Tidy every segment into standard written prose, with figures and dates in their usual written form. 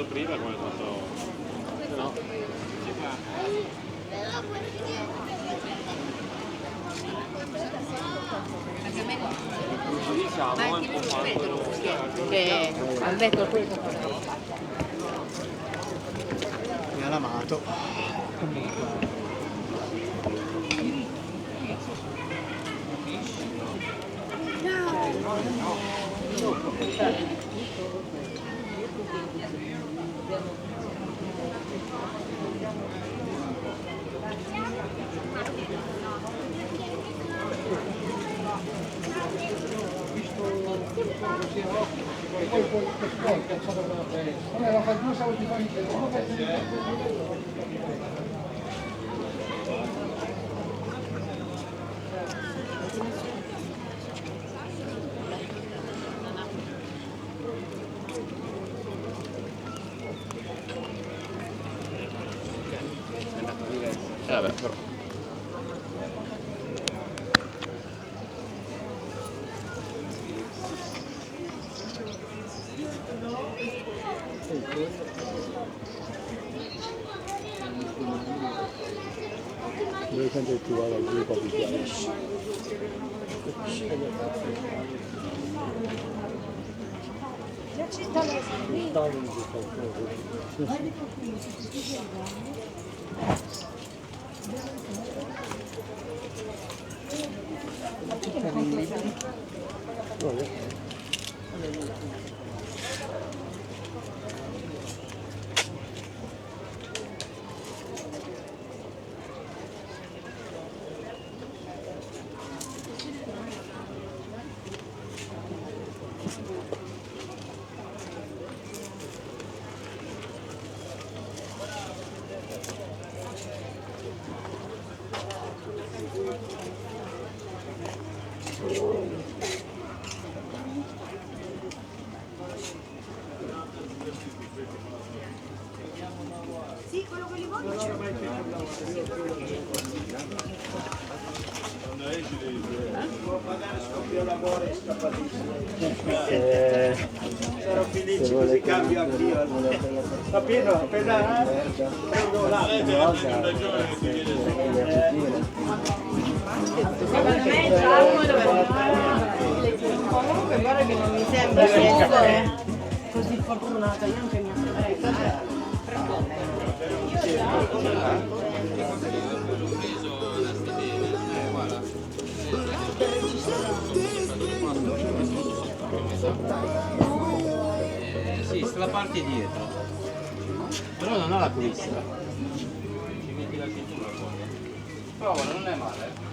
fatto prima come hai fatto... No. Ma anche lui lo vedono che al vetro questo mi ha lamato. Vabbè, però. Dove sempre più vado al gruppo ufficiale. Sì, quello che li voglio. Può magari scoppia lavoro e scappatissimo. Sarò felice così cambio anch'io. Capito? Appena prendo là. Comunque guarda che non mi sembra di essere così fortunata, io anche mia sorella. Sì, sta la parte dietro. Però non ha la crista. Ci metti la cintura fuori. Prova, non è male.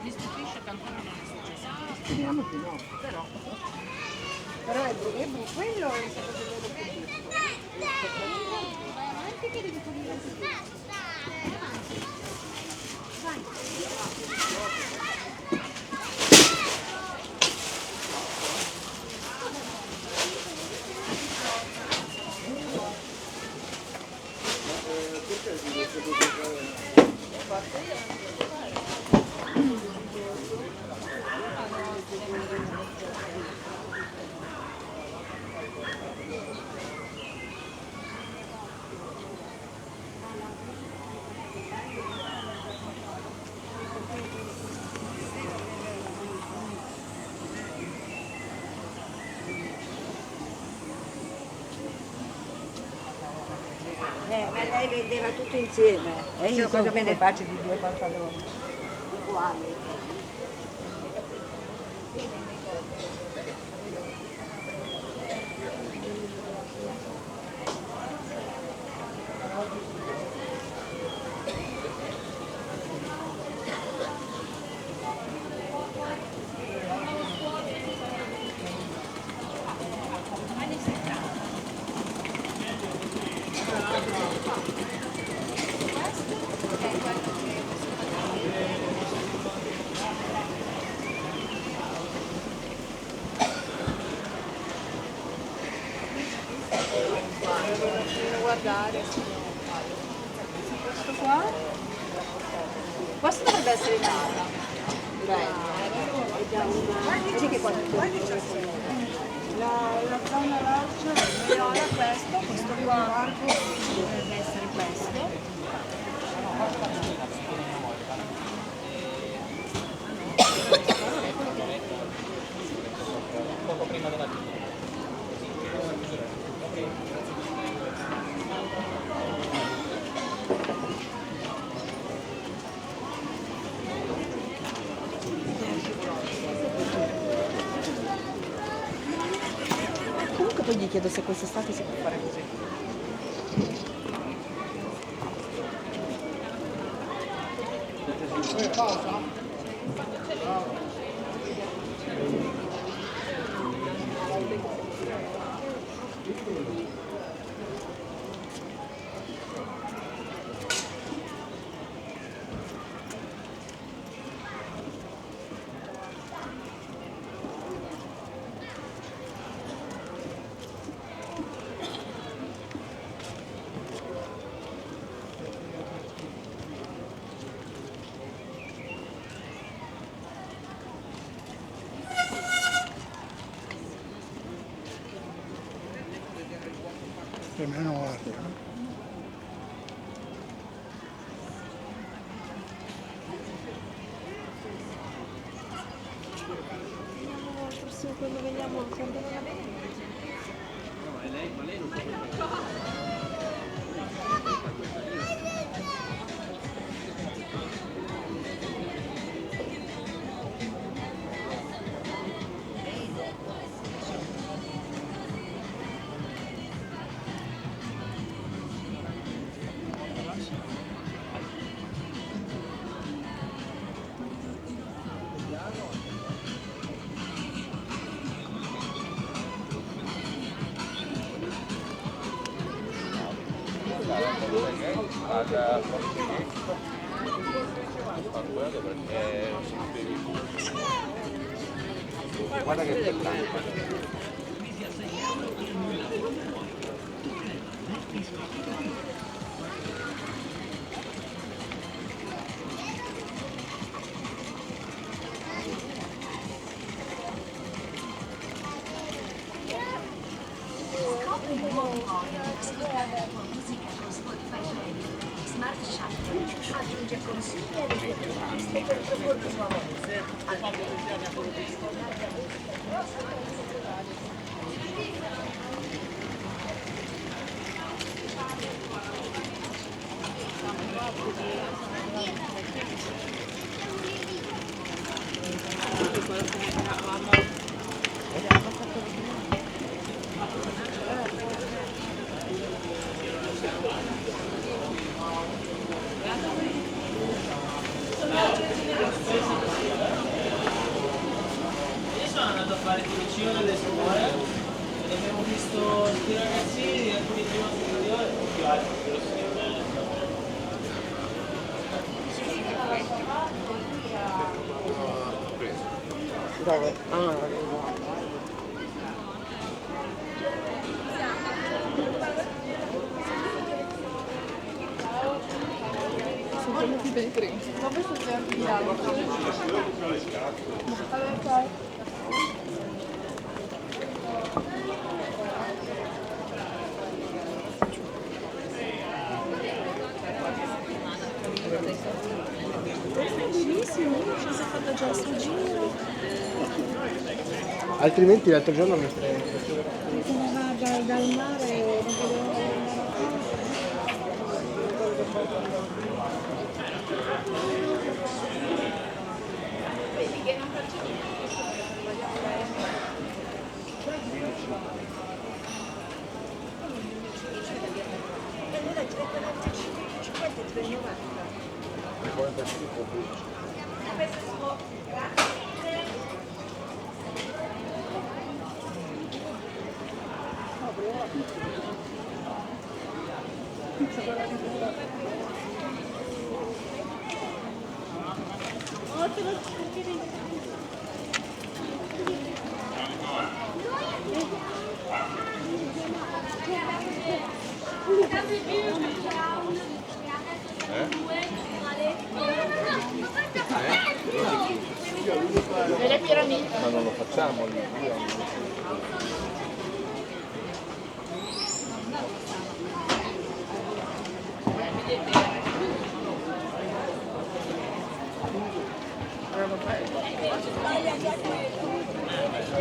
mi stupisce che ancora non è successo. Speriamo che no, però è quello è stato del loro ma lei vendeva tutto insieme. E io cosa me ne faccio di due pantaloni? Uguali. guardare. Questo qua? Questo dovrebbe essere il Nara. Guardici che guardi c'è la zona larcia, Viola questo qua dovrebbe essere questo. Poco prima della fine. Comunque poi gli chiedo se quest'estate si può fare così. Più o meno guarda. Forse quando veniamo quando non va bene. Ma lei non può. Guarda che spettacolo. Smart Shuttle aggiunge consigli e richieste per proporre nuove Sono andato a fare il liceo delle scuole e abbiamo visto tutti i ragazzini, alcuni prima superiore e più altri dello superiore. Altrimenti l'altro giorno mi prendo. Dal mare Cambio delle piramidi. Ma non lo facciamo lì.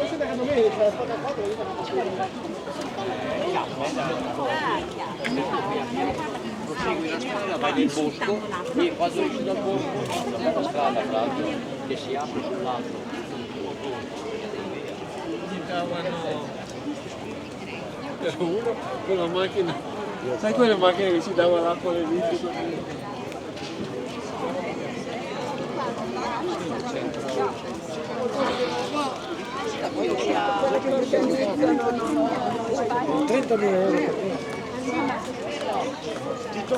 Secondo me la spada 4 Segui la strada, vai nel bosco e quando esci dal bosco c'è la strada tra l'altro che si apre sul lato. uno con la macchina, sai quelle macchine che si dava l'acqua alle bici?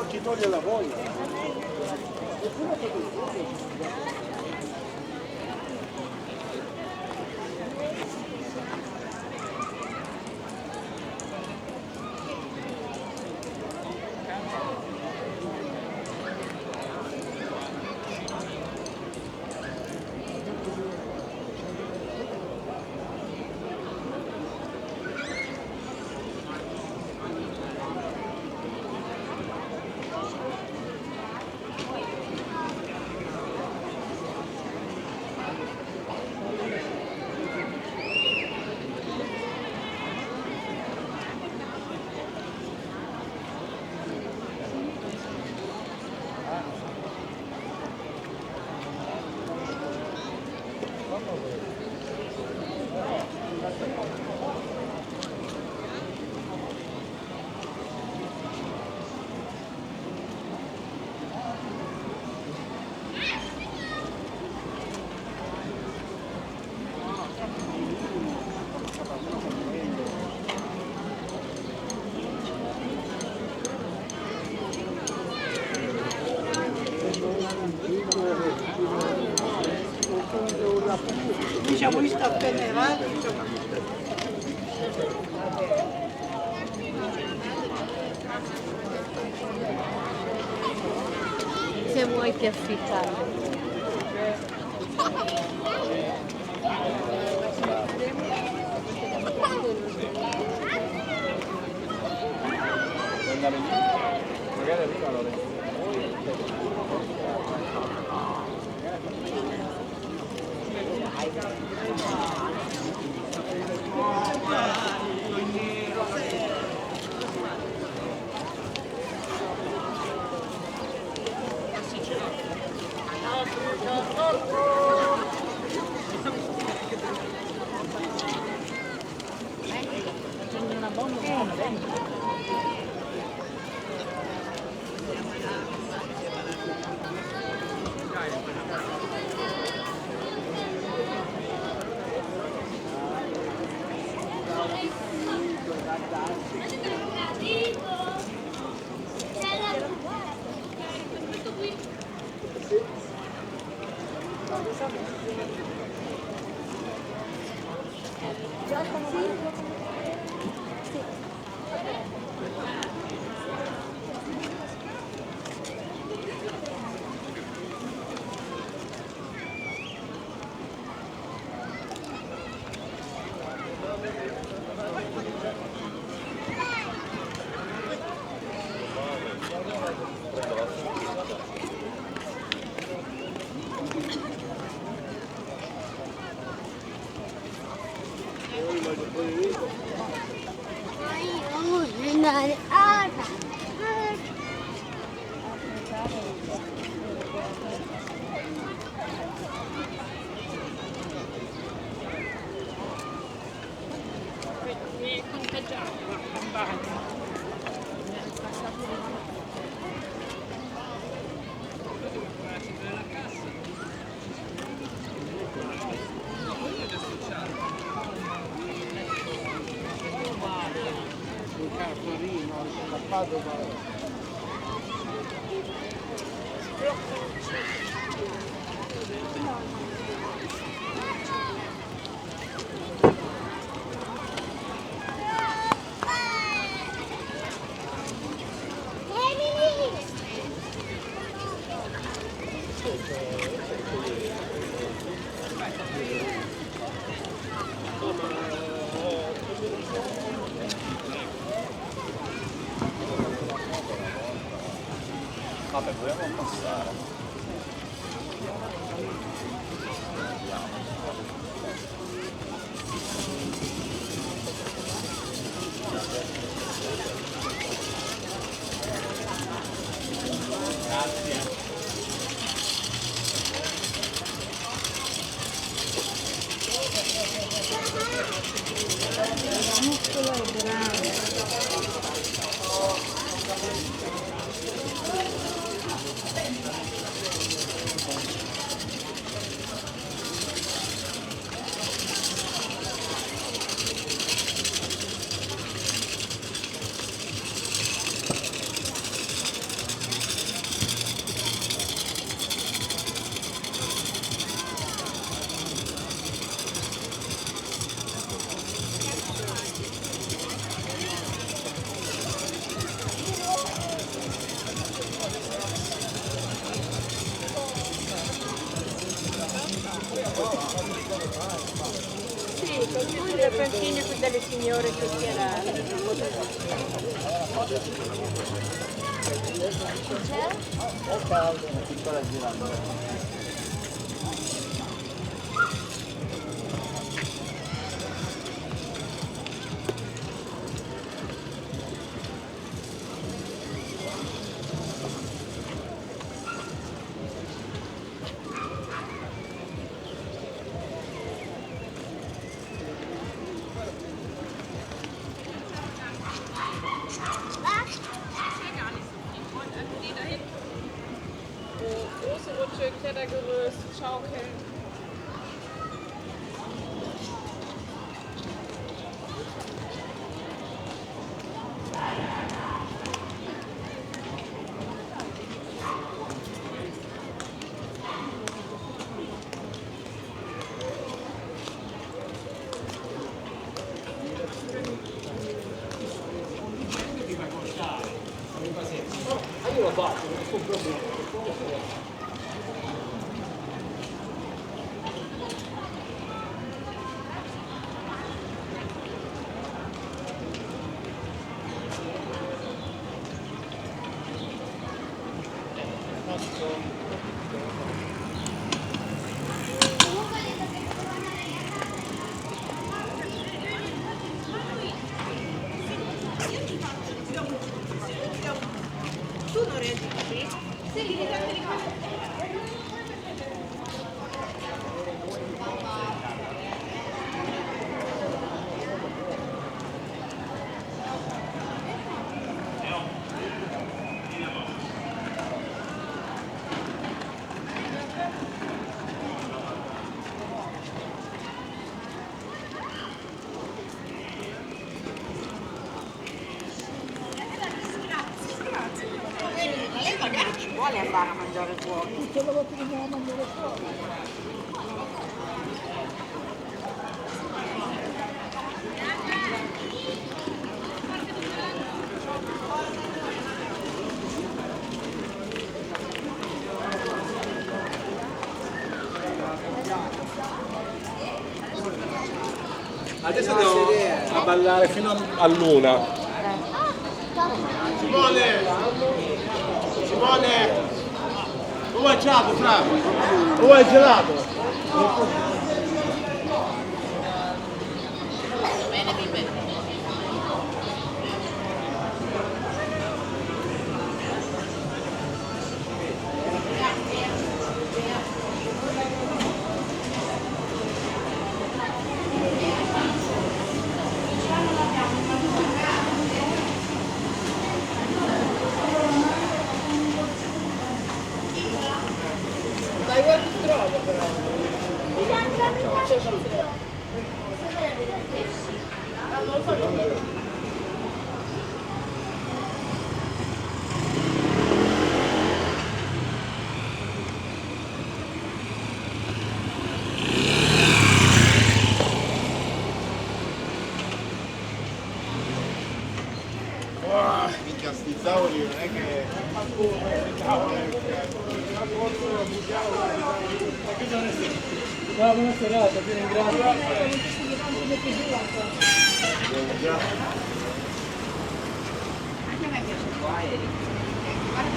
Ti toglie la voglia. Diciamo che sta appena erato. Se vuoi ti affittare. Magari arrivano Vabbè, proviamo a passare. Sì, così le pentine qui delle signore che schierano. È caldo, una piccola giranda. Große Rutsche, Klettergerüst, Schaukeln. Io lo faccio, nessun problema. Tu non reagisci? Sì, lei magari ci vuole andare a mangiare fuori. Tutto quello che dobbiamo mangiare fuori. Adesso andiamo a ballare fino all'una. Simone! Simone! O vuoi gelato, Franco? O vuoi gelato? Dai, guarda il trovo però. Minchia, sti tavoli non è che... Buona serata, ti ringrazio. Anche a me piace qua, Guarda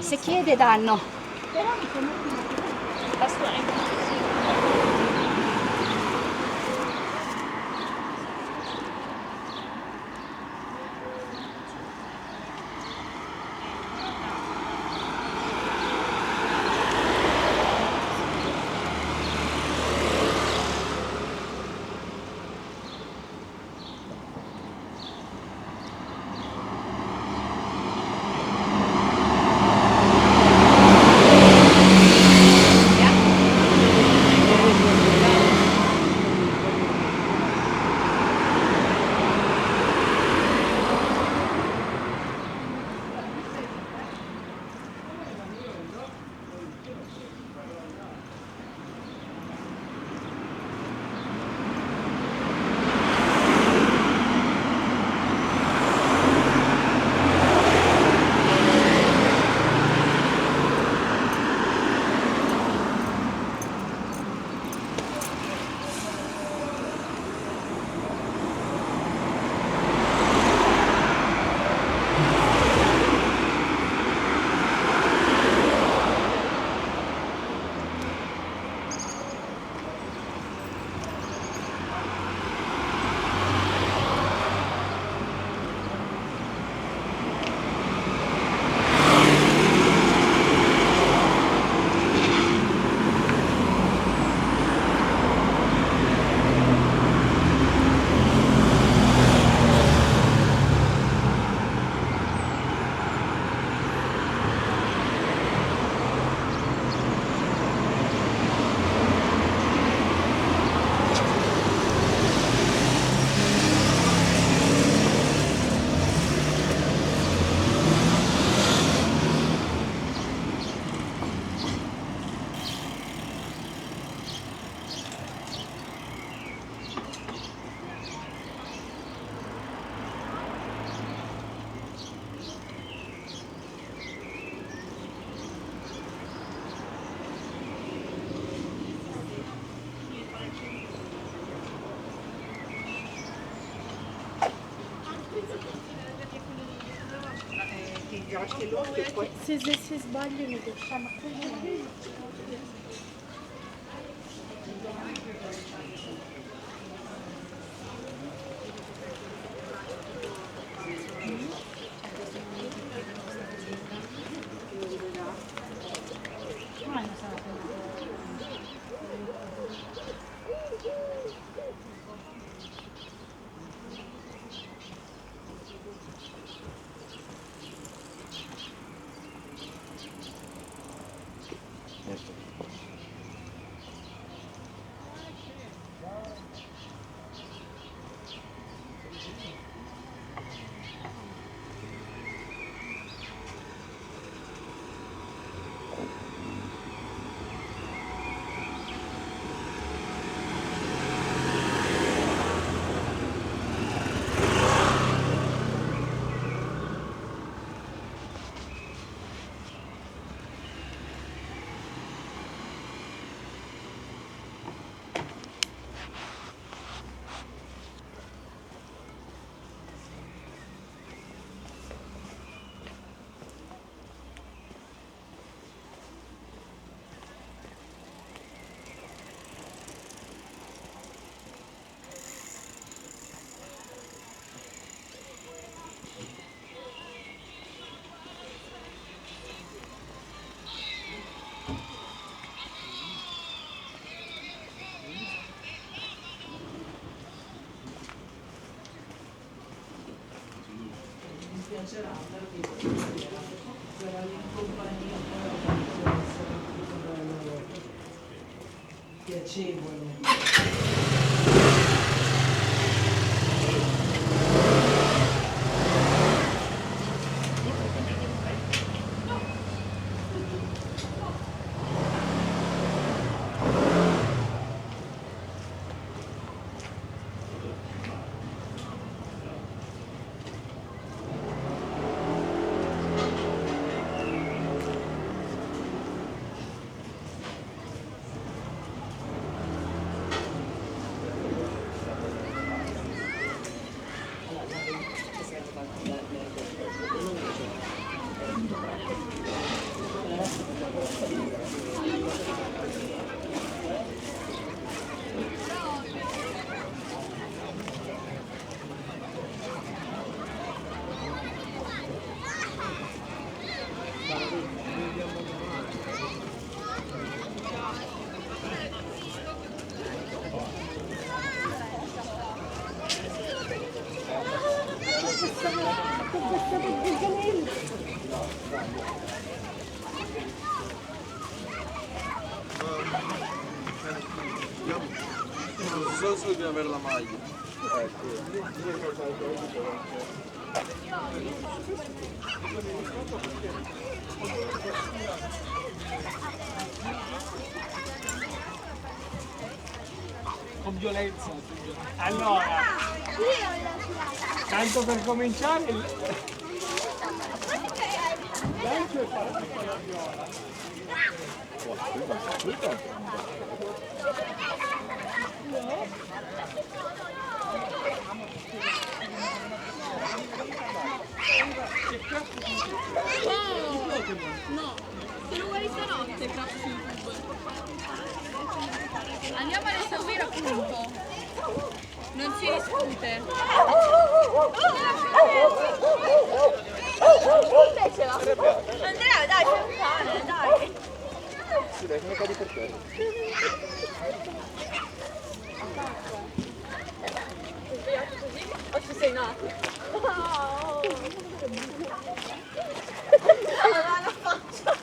Se chiede danno. lasci l'occhio e poi... Se sbaglio mi deixa, ma come? Non so se devi avere la maglia. Con violenza. Allora, tanto per cominciare, il lancio è partito con la viola. No, se lo vuoi stanotte, cazzo su YouTube. Andiamo a seguire appunto. Non si discute. Invece va. Andrea, dai, c'è un cane, dai. Sì, dai, come cadi per terra. O ci sei nato? La faccia.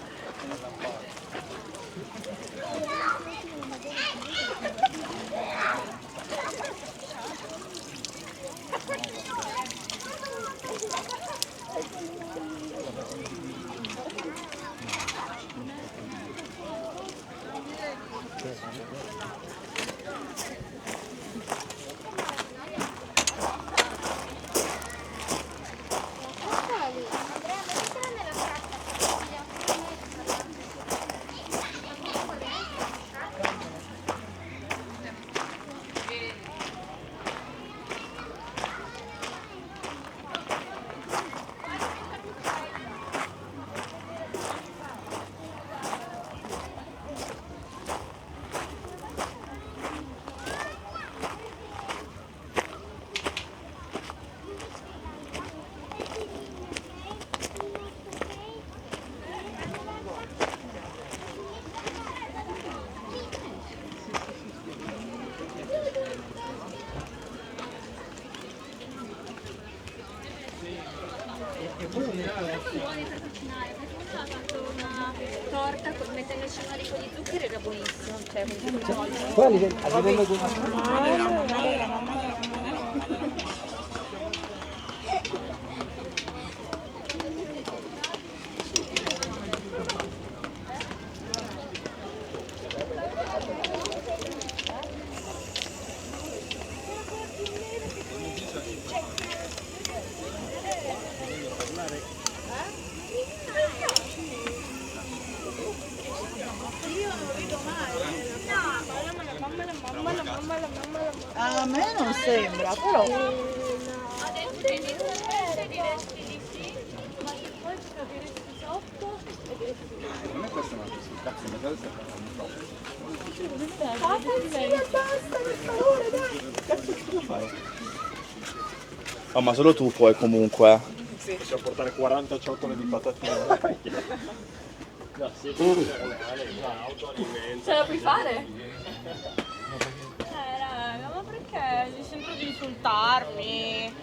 essendoci uno ricco di zucchero era buonissimo, cioè quindi Poi a livello di A me non sembra, però. Oh, ma solo tu puoi comunque. possiamo portare 40 ciotole di patatine. Ce la puoi fare? Raga, ma perché devi sempre di insultarmi?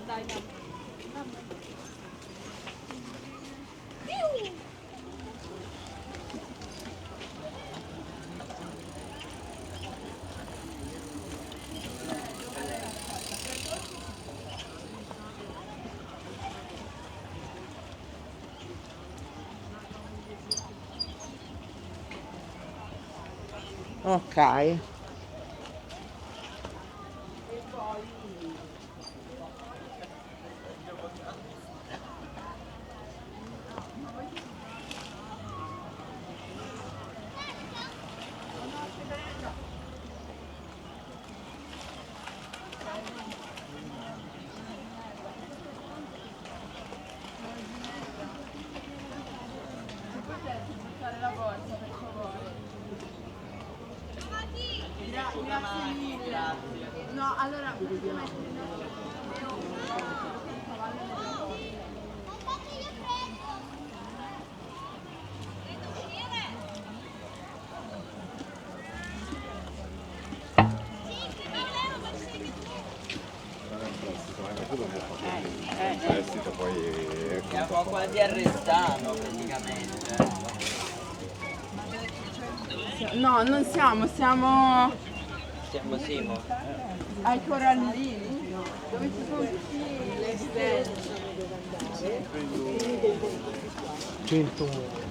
Dai, dai. Ok. No, allora Siamo quasi a Restano praticamente. No, non siamo, siamo Siamo Simo. ai corallini, dove ci sono tutti le stelle. 100.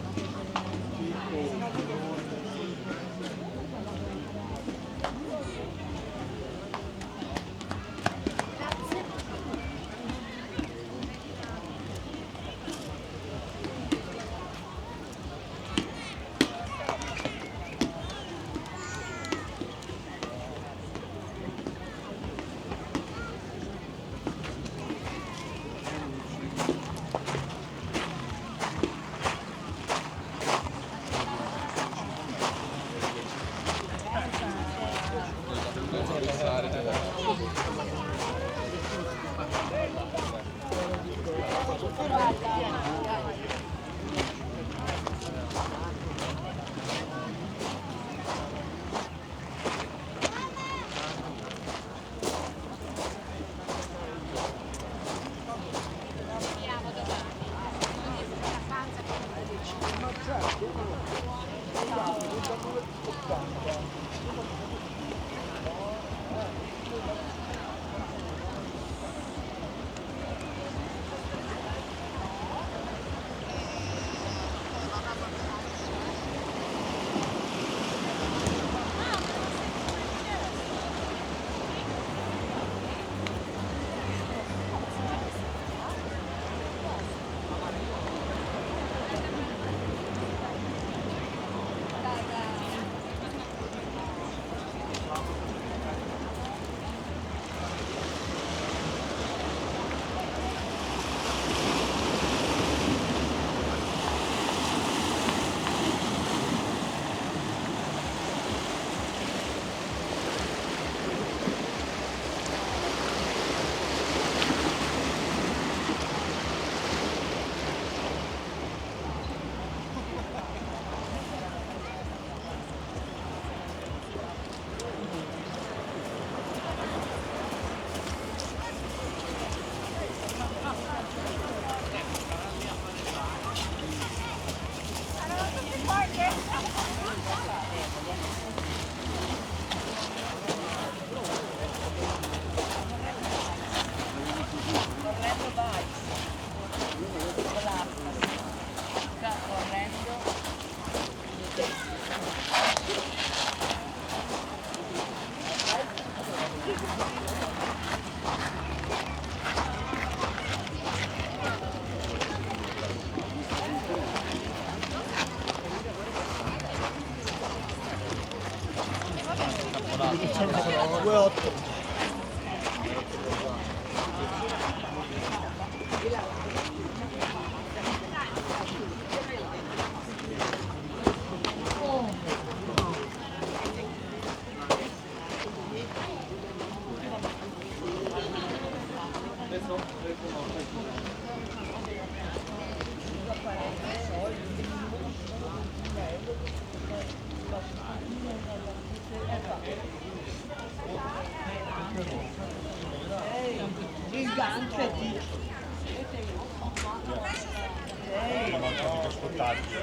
2,8.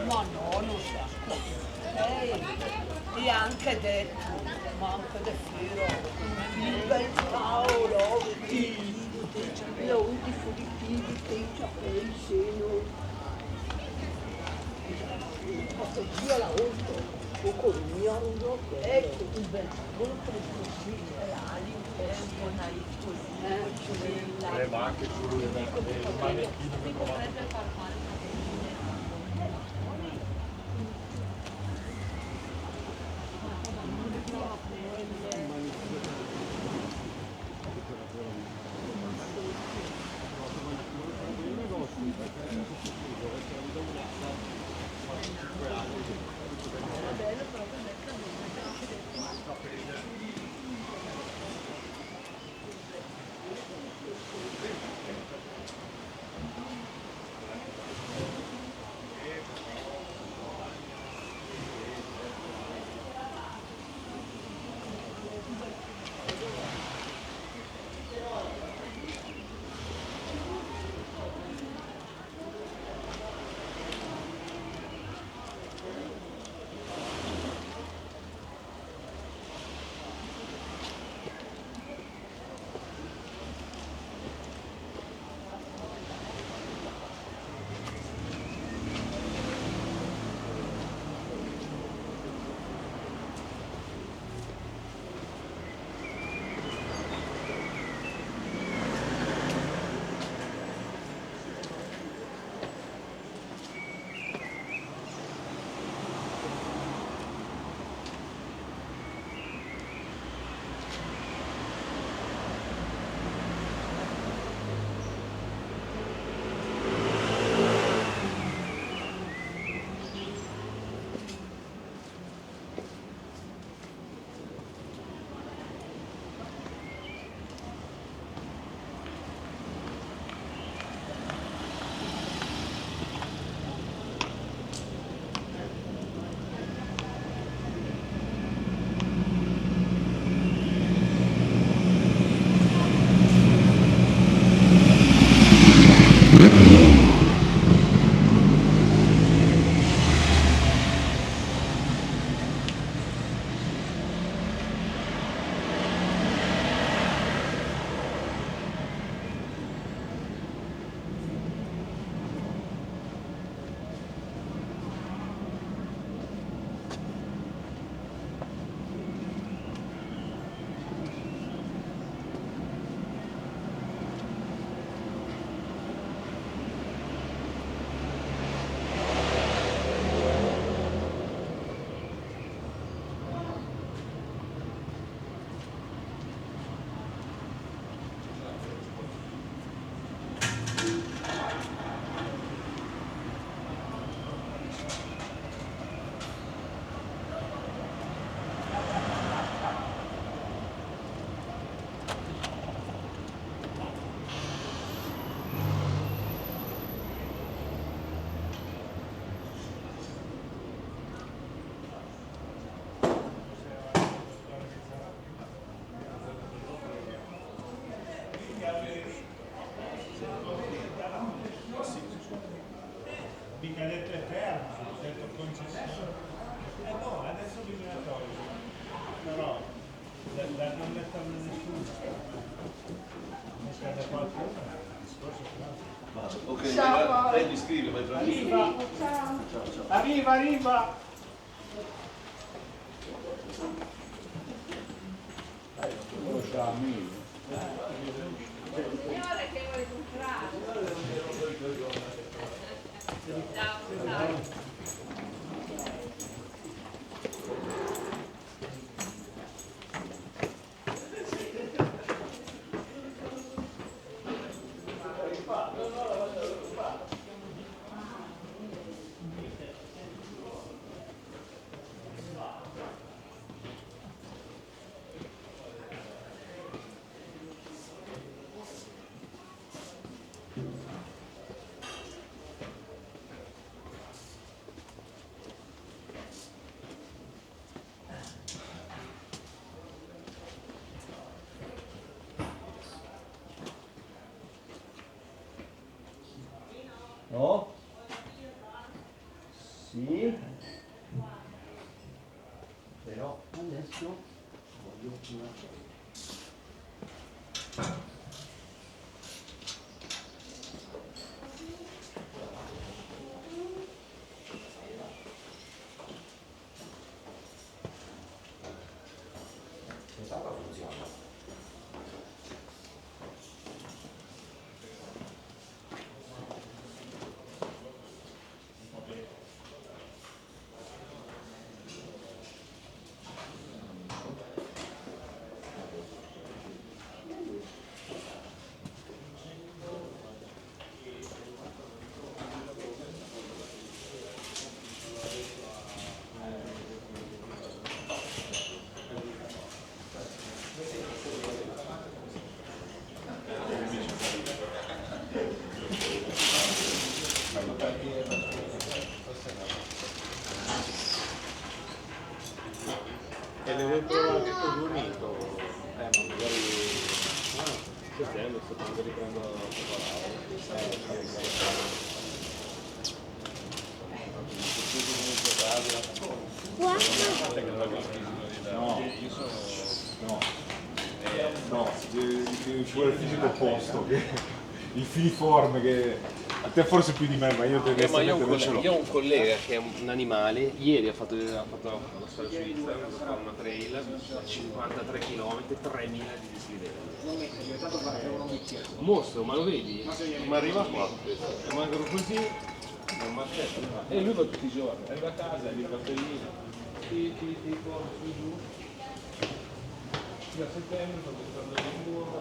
Ma no, non sa. E anche detto, ma anche del filo, il bel Paolo, lo di furitivi, che i capelli seno. Questo io la uso, o con il mio ruolo, ecco il bel Paolo, così, all'interno, così, ma anche sul manettino che Mica detto è fermo, ho detto concessione. No, adesso bisogna toglierlo. Però non metterlo nessuno. Non scade qualcuno, il discorso è claro. Ok, Ciao. lei mi scrive, vai tranquillo. Arriva! Ciao. Ciao. Arriva, arriva! Signore che vuoi comprare? Ciao. No? Sì. Però adesso voglio una cosa. E le vuoi provare con un amico? Ma magari... settembre, quando riprendo a lavorare. No, ci vuole il fisico opposto, il filiforme che a te forse più di me, ma io tendenzialmente non ce l'ho. Io ho un collega che è un animale, ieri ha fatto la storia su Instagram, ha fatto una trail, 53 km, 3000 di dislivello. Un mostro, ma lo vedi? Ma arriva qua, rimangono così, non marchetto. E lui va tutti i giorni, arriva a casa, lì il cappellino, ti porta su giù. A settembre, quando torno di nuovo,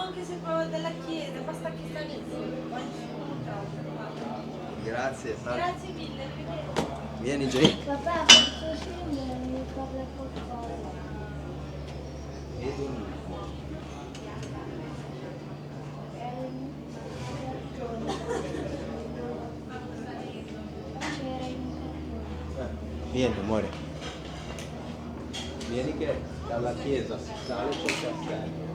Anche se proprio della chiesa, basta che sta lì. Grazie. Grazie mille. Vieni Jay. Papà, posso scegliere mi copre qualcosa? Vedo un Vieni amore. Vieni che dalla chiesa si sale c'è il castello.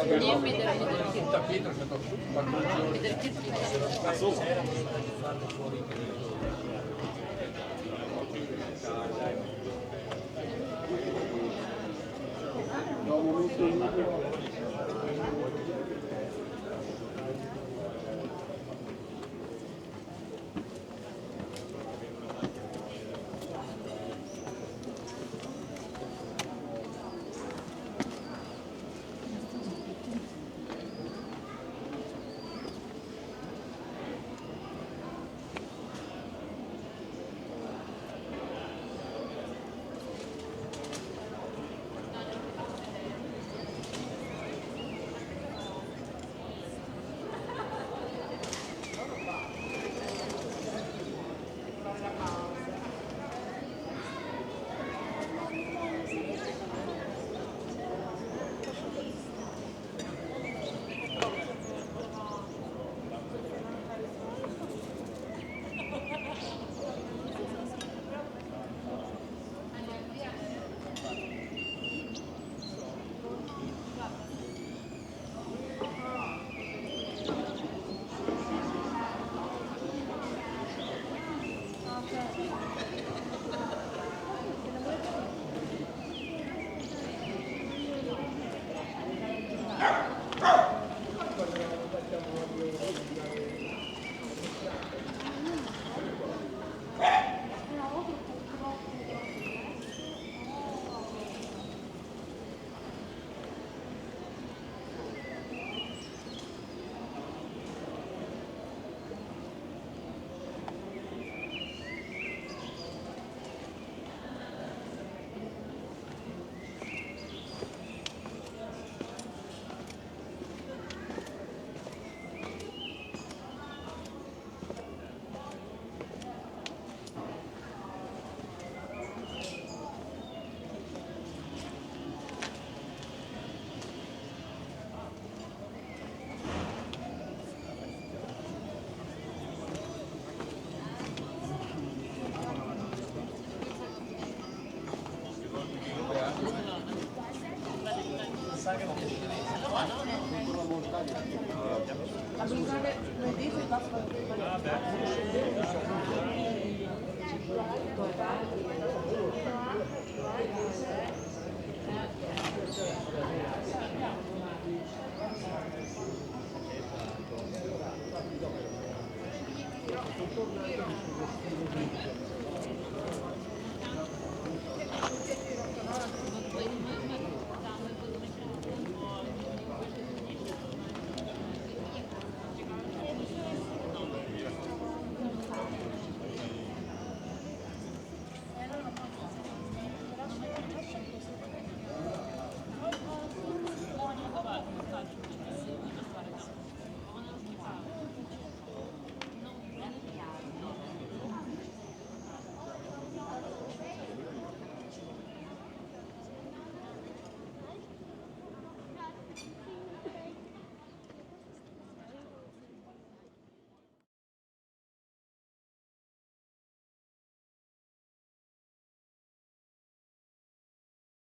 Io mi devo Tutto